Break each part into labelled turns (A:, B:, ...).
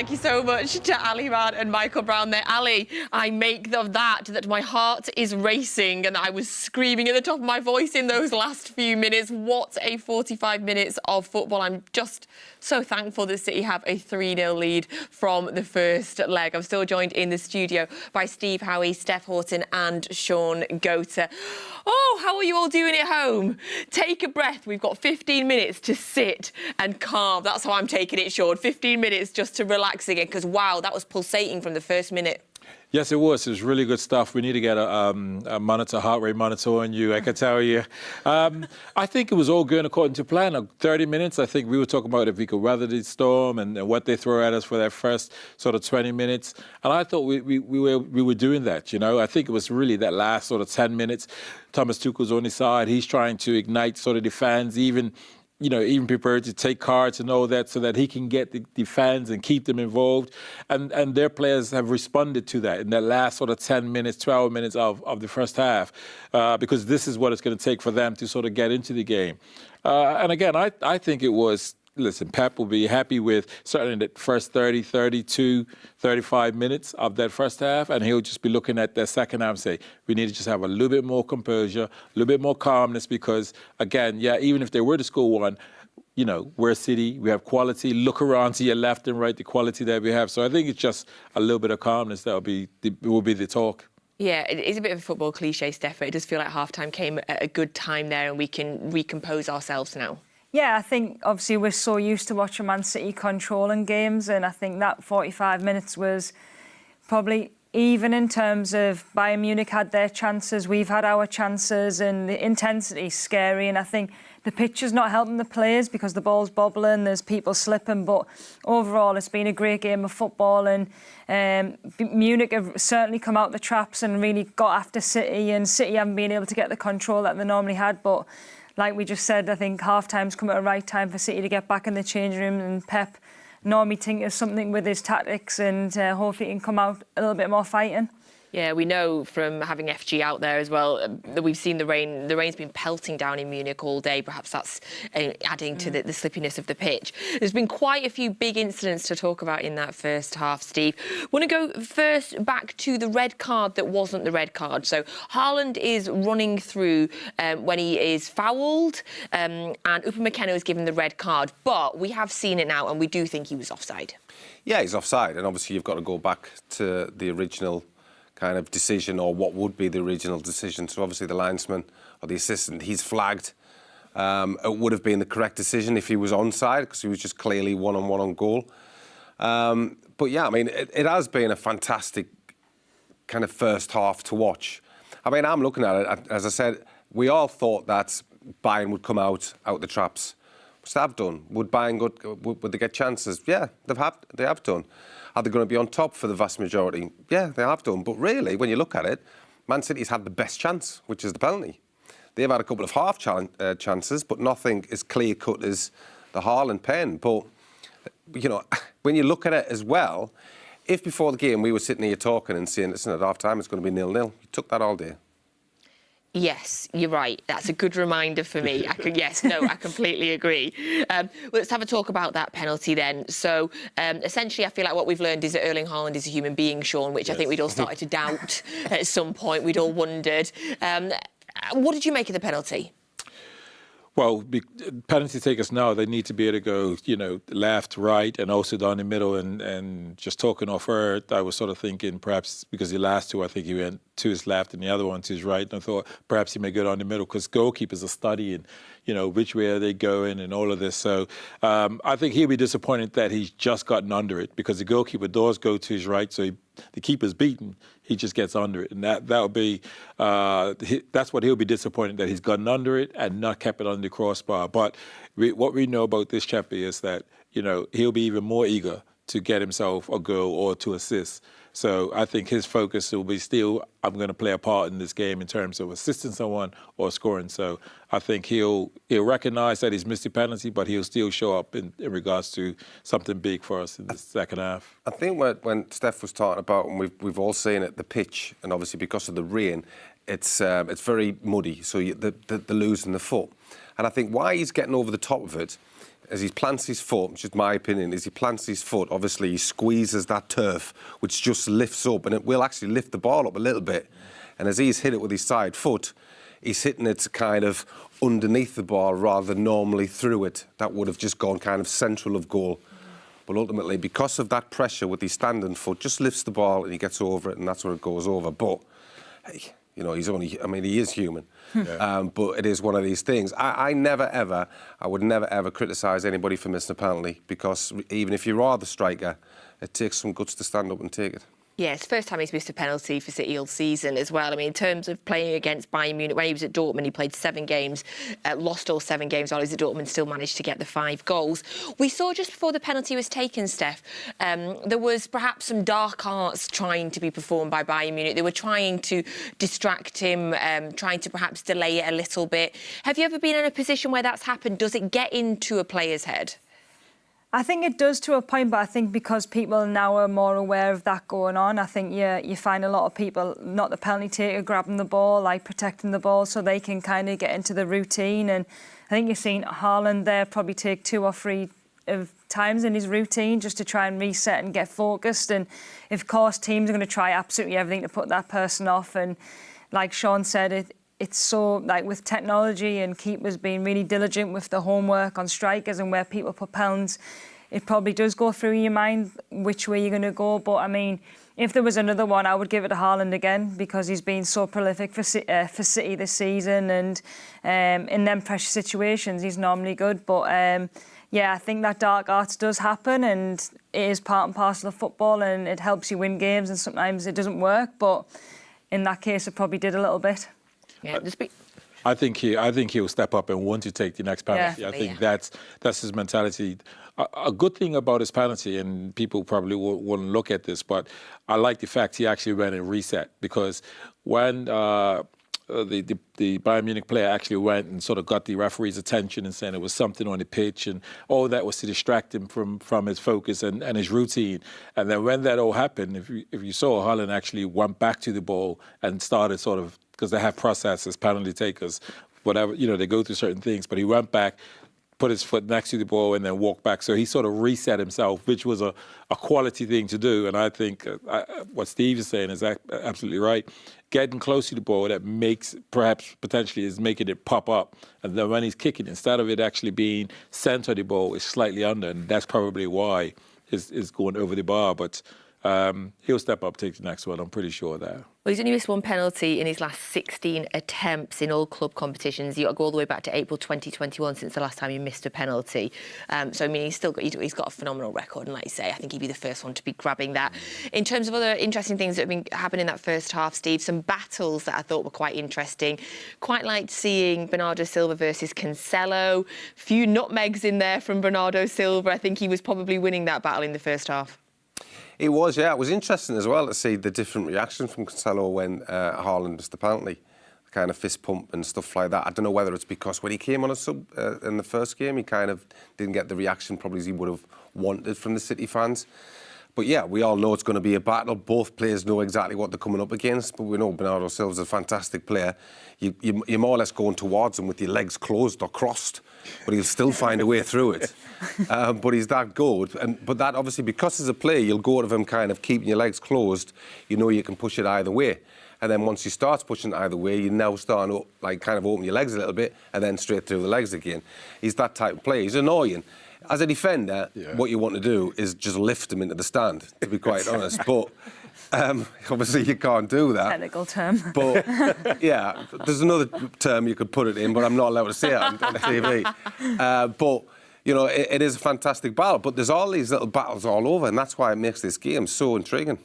A: Thank you so much to Ali Rad and Michael Brown there. Ali, I make of that my heart is racing and I was screaming at the top of my voice in those last few minutes. What a 45 minutes of football. I'm just so thankful that City have a 3-0 lead from the first leg. I'm still joined in the studio by Steve Howey, Steph, Houghton and Shaun Gota. Oh, how are you all doing at home? Take a breath. We've got 15 minutes to sit and calm. That's how I'm taking it, Shaun. 15 minutes just to relax again, because, wow, that was pulsating from the first minute.
B: Yes, it was. It was really good stuff. We need to get a monitor, heart rate monitor on you, I can tell you. I think it was all going according to plan. 30 minutes, I think we were talking about if we could weather the storm and what they throw at us for that first sort of 20 minutes. And I thought we were doing that, you know. I think it was really that last sort of 10 minutes. Thomas Tuchel's on his side. He's trying to ignite sort of the fans, even prepared to take cards and all that so that he can get the fans and keep them involved. And their players have responded to that in that last sort of 10 minutes, 12 minutes of the first half, because this is what it's going to take for them to sort of get into the game. And again, I think it was, listen, Pep will be happy with certainly the first 30, 32, 35 minutes of that first half, and he'll just be looking at that second half and say, we need to just have a little bit more composure, a little bit more calmness, because, again, yeah, even if they were to score one, you know, we're City, we have quality. Look around to your left and right, the quality that we have. So I think it's just a little bit of calmness that will be the talk.
A: Yeah, it is a bit of a football cliche, Steph, but it does feel like half-time came at a good time there and we can recompose ourselves now.
C: Yeah, I think obviously we're so used to watching Man City controlling games, and I think that 45 minutes was probably even in terms of Bayern Munich had their chances, we've had our chances, and the intensity is scary. And I think the pitch is not helping the players because the ball's bobbling, there's people slipping. But overall, it's been a great game of football, and Munich have certainly come out the traps and really got after City, and City haven't been able to get the control that they normally had. But like we just said, I think half-time's come at the right time for City to get back in the changing room, and Pep normally tinkers something with his tactics, and hopefully he can come out a little bit more fighting.
A: Yeah, we know from having FG out there as well that we've seen the rain. The rain's been pelting down in Munich all day. Perhaps that's adding to the slippiness of the pitch. There's been quite a few big incidents to talk about in that first half, Steve. Want to go first back to the red card that wasn't the red card. So Haaland is running through when he is fouled, and Upamecano is given the red card. But we have seen it now, and we do think he was offside.
D: Yeah, he's offside, and obviously you've got to go back to the original kind of decision, or what would be the original decision. So obviously the linesman or the assistant, he's flagged. It would have been the correct decision if he was onside, because he was just clearly one-on-one on goal. But yeah, I mean, it has been a fantastic kind of first half to watch. I mean, I'm looking at it, as I said, we all thought that Bayern would come out the traps, which they have done. Would Bayern would they get chances? Yeah, they have done. Are they going to be on top for the vast majority? Yeah, they have done. But really, when you look at it, Man City's had the best chance, which is the penalty. They've had a couple of half chances, but nothing as clear-cut as the Haaland pen. But, you know, when you look at it as well, if before the game we were sitting here talking and saying, listen, at half-time it's going to be 0-0, you took that all day.
A: Yes, you're right. That's a good reminder for me. I completely agree. Let's have a talk about that penalty then. So, essentially, I feel like what we've learned is that Erling Haaland is a human being, Shaun, which yes. I think we'd all started to doubt at some point. We'd all wondered. What did you make of the penalty?
B: Well, penalty takers now, they need to be able to go, you know, left, right, and also down the middle. And just talking off air, I was sort of thinking perhaps because the last two, I think he went to his left and the other one to his right. And I thought perhaps he may go down the middle, because goalkeepers are studying, you know, which way are they going and all of this. So I think he'll be disappointed that he's just gotten under it, because the goalkeeper does go to his right, so the keeper's beaten, he just gets under it. And that'll be, that's what he'll be disappointed, that he's gotten under it and not kept it on the crossbar. But what we know about this chappie is that, you know, he'll be even more eager to get himself a goal or to assist. So I think his focus will be still, I'm going to play a part in this game in terms of assisting someone or scoring. So I think he'll recognise that he's missed the penalty, but he'll still show up in regards to something big for us in the second half.
D: I think when Steph was talking about, and we've all seen it, the pitch, and obviously because of the rain, it's very muddy, so they're losing the foot. And I think why he's getting over the top of it as he plants his foot, just my opinion, as he plants his foot, obviously he squeezes that turf, which just lifts up, and it will actually lift the ball up a little bit. And as he's hit it with his side foot, he's hitting it kind of underneath the ball rather than normally through it. That would have just gone kind of central of goal. But ultimately, because of that pressure with his standing foot, just lifts the ball and he gets over it, and that's where it goes over. But, hey, you know, he is human. Yeah. But it is one of these things. I would never, ever criticise anybody for missing a penalty, because even if you are the striker, it takes some guts to stand up and take it.
A: Yeah, it's the first time he's missed a penalty for City all season as well. I mean, in terms of playing against Bayern Munich, when he was at Dortmund, he played 7 games, lost all 7 games while he was at Dortmund, still managed to get the 5 goals. We saw just before the penalty was taken, Steph, there was perhaps some dark arts trying to be performed by Bayern Munich. They were trying to distract him, trying to perhaps delay it a little bit. Have you ever been in a position where that's happened? Does it get into a player's head?
C: I think it does to a point, but I think because people now are more aware of that going on, I think you find a lot of people, not the penalty taker, grabbing the ball, like protecting the ball, so they can kind of get into the routine. And I think you've seen Haaland there probably take 2 or 3 times in his routine just to try and reset and get focused. And of course, teams are going to try absolutely everything to put that person off. And like Shaun said, it's so, like, with technology and keepers being really diligent with the homework on strikers and where people put pounds, it probably does go through your mind which way you're going to go. But, I mean, if there was another one, I would give it to Haaland again, because he's been so prolific for City this season, and in them pressure situations, he's normally good. But, yeah, I think that dark arts does happen, and it is part and parcel of football, and it helps you win games, and sometimes it doesn't work. But in that case, it probably did a little bit.
A: Yeah,
B: I think he'll step up and want to take the next penalty. I think that's his mentality. A good thing about his penalty, and people probably wouldn't look at this, but I like the fact he actually went and reset, because when the Bayern Munich player actually went and sort of got the referee's attention and saying it was something on the pitch, and all that was to distract him from his focus and his routine. And then when that all happened, if you saw, Haaland actually went back to the ball and started sort of, because they have processes, penalty takers, whatever, you know, they go through certain things, but he went back, put his foot next to the ball, and then walked back. So he sort of reset himself, which was a quality thing to do. And I think what Steve is saying is absolutely right. Getting close to the ball, that makes, perhaps potentially, is making it pop up. And then when he's kicking, instead of it actually being centre of the ball, it's slightly under, and that's probably why it's going over the bar. But he'll step up, take the next one, I'm pretty sure of that.
A: Well, he's only missed 1 penalty in his last 16 attempts in all club competitions. You've got to go all the way back to April 2021 since the last time he missed a penalty. So, I mean, he's got a phenomenal record. And like you say, I think he'd be the first one to be grabbing that. In terms of other interesting things that have been happening in that first half, Steve, some battles that I thought were quite interesting. Quite liked seeing Bernardo Silva versus Cancelo. Few nutmegs in there from Bernardo Silva. I think he was probably winning that battle in the first half.
D: It was, yeah. It was interesting as well to see the different reaction from Cancelo when Haaland missed the penalty. The kind of fist pump and stuff like that. I don't know whether it's because when he came on a sub in the first game, he kind of didn't get the reaction probably as he would have wanted from the City fans. But yeah, we all know it's going to be a battle. Both players know exactly what they're coming up against, but we know Bernardo Silva's a fantastic player. You're more or less going towards him with your legs closed or crossed, but he'll still find a way through it. But he's that good. But that, obviously, because as a player, you'll go to him kind of keeping your legs closed. You know you can push it either way. And then once he starts pushing it either way, you now start to, like, kind of open your legs a little bit and then straight through the legs again. He's that type of player. He's annoying. As a defender, what you want to do is just lift him into the stand, to be quite honest. But obviously you can't do that.
C: Technical term.
D: But, yeah, there's another term you could put it in, but I'm not allowed to say it on TV. But, you know, it is a fantastic battle. But there's all these little battles all over, and that's why it makes this game so intriguing.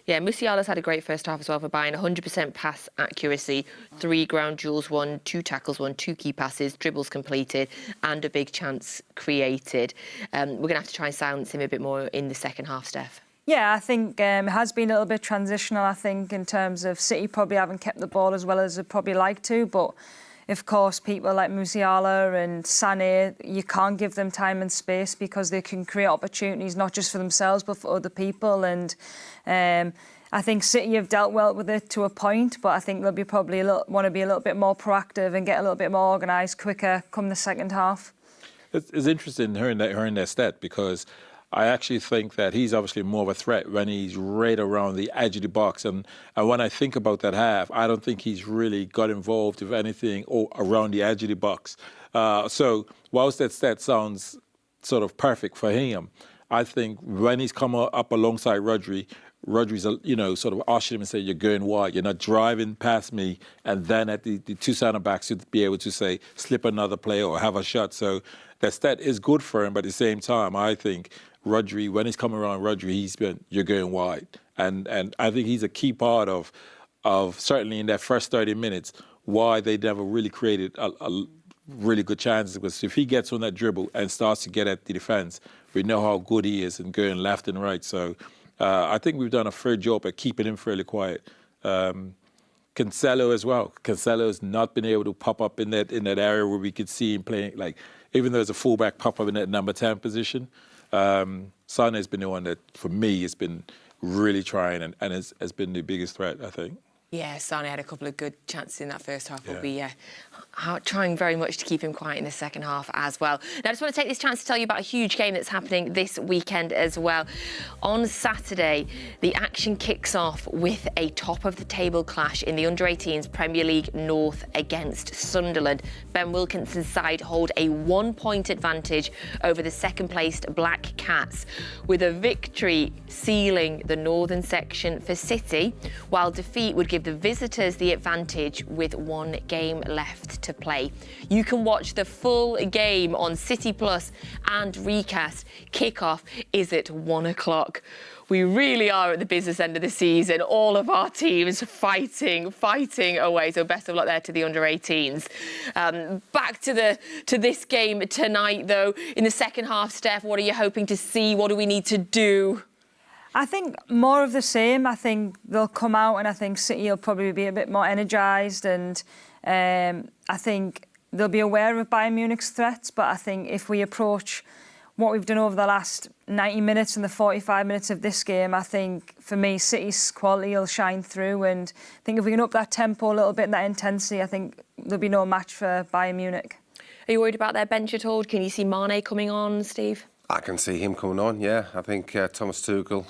A: Yeah, Musiala's had a great first half as well for Bayern. 100% pass accuracy, 3 ground duels won, 2 tackles won, 2 key passes, dribbles completed, and a big chance created. We're going to have to try and silence him a bit more in the second half, Steph.
C: Yeah, I think it has been a little bit transitional, I think, in terms of City probably haven't kept the ball as well as they'd probably like to, but of course, people like Musiala and Sané, you can't give them time and space because they can create opportunities not just for themselves but for other people. And I think City have dealt well with it to a point, but I think they'll be probably want to be a little bit more proactive and get a little bit more organised quicker come the second half.
B: it's interesting hearing that stat, because I actually think that he's obviously more of a threat when he's right around the edge of the box. And when I think about that half, I don't think he's really got involved with anything around the edge of the box. So whilst that stat sounds sort of perfect for him, I think when he's come up alongside Rodri's, sort of ushered him and said, you're going wide. You're not driving past me, and then at the two centre-backs to be able to say, slip another play or have a shot. So that stat is good for him, but at the same time, I think Rodri, when he's come around Rodri, you're going wide. And I think he's a key part of certainly in that first 30 minutes, why they never really created a really good chances. Because if he gets on that dribble and starts to get at the defence, we know how good he is in going left and right. So I think we've done a fair job at keeping him fairly quiet. Cancelo as well. Cancelo's not been able to pop up in that area where we could see him playing, like, even though there's a fullback pop up in that number 10 position. Son has been the one that, for me, has been really trying and has been the biggest threat, I think.
A: Yeah, Sane had a couple of good chances in that first half. We'll be trying very much to keep him quiet in the second half as well. Now, I just want to take this chance to tell you about a huge game that's happening this weekend as well. On Saturday, the action kicks off with a top-of-the-table clash in the Under-18s Premier League North against Sunderland. Ben Wilkinson's side hold a 1-point advantage over the second-placed Black Cats, with a victory sealing the northern section for City, while defeat would give the visitors the advantage with one game left to play. You can watch the full game on City Plus and Recast. Kickoff is at 1 o'clock. We really are at the business end of the season. All of our teams fighting away. So best of luck there to the Under-18s. Back to this game tonight, though. In the second half, Steph, what are you hoping to see? What do we need to do?
C: I think more of the same. I think they'll come out, and I think City will probably be a bit more energised, and I think they'll be aware of Bayern Munich's threats. But I think if we approach what we've done over the last 90 minutes and the 45 minutes of this game, I think, for me, City's quality will shine through. And I think if we can up that tempo a little bit and that intensity, I think there'll be no match for Bayern Munich.
A: Are you worried about their bench at all? Can you see Mane coming on, Steve?
D: I can see him coming on, yeah. I think Thomas Tuchel,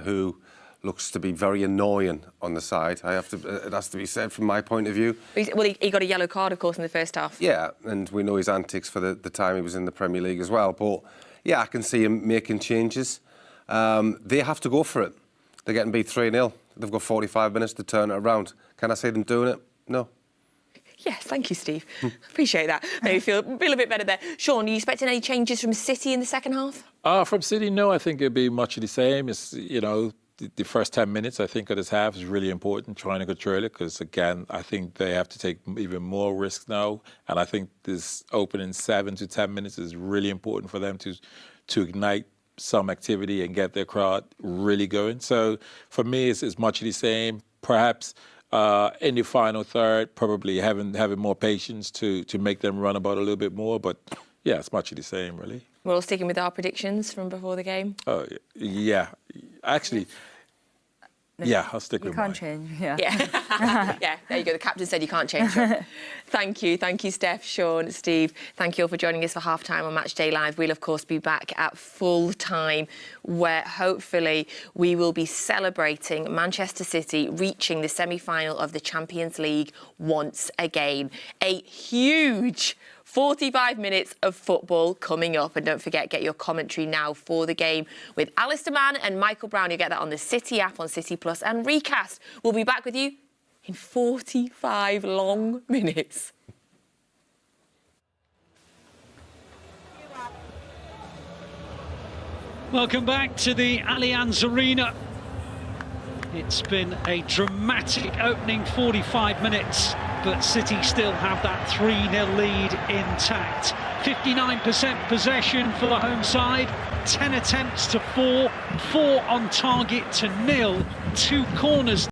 D: who looks to be very annoying on the side, it has to be said from my point of view.
A: Well, he got a yellow card, of course, in the first half.
D: Yeah, and we know his antics for the time he was in the Premier League as well. But, yeah, I can see him making changes. They have to go for it. They're getting beat 3-0. They've got 45 minutes to turn it around. Can I see them doing it? No.
A: Yes, thank you, Steve. Appreciate that. Maybe feel a bit better there. Shaun, are you expecting any changes from City in the second half?
B: From City, no. I think it'll be much of the same. It's, the first 10 minutes, I think, of this half is really important, trying to control it, because, again, I think they have to take even more risks now. And I think this opening 7 to 10 minutes is really important for them to ignite some activity and get their crowd really going. So, for me, it's much of the same. Perhaps in the final third, probably having more patience to make them run about a little bit more. But, yeah, it's much of the same, really.
A: We're all sticking with our predictions from before the game?
B: Oh, yeah. Actually, yeah, I'll stick with mine.
C: You can't change, yeah.
A: Yeah, there you go. The captain said you can't change it. Thank you, Steph, Shaun, Steve. Thank you all for joining us for half-time on Matchday Live. We'll, of course, be back at full-time, where hopefully we will be celebrating Manchester City reaching the semi-final of the Champions League once again. A huge 45 minutes of football coming up. And don't forget, get your commentary now for the game with Alistair Mann and Michael Brown. You'll get that on the City app, on City Plus and Recast. We'll be back with you in 45 long minutes.
E: Welcome back to the Allianz Arena. It's been a dramatic opening 45 minutes, but City still have that 3-0 lead intact. 59% possession for the home side, 10 attempts to 4 on target to 0, 2 corners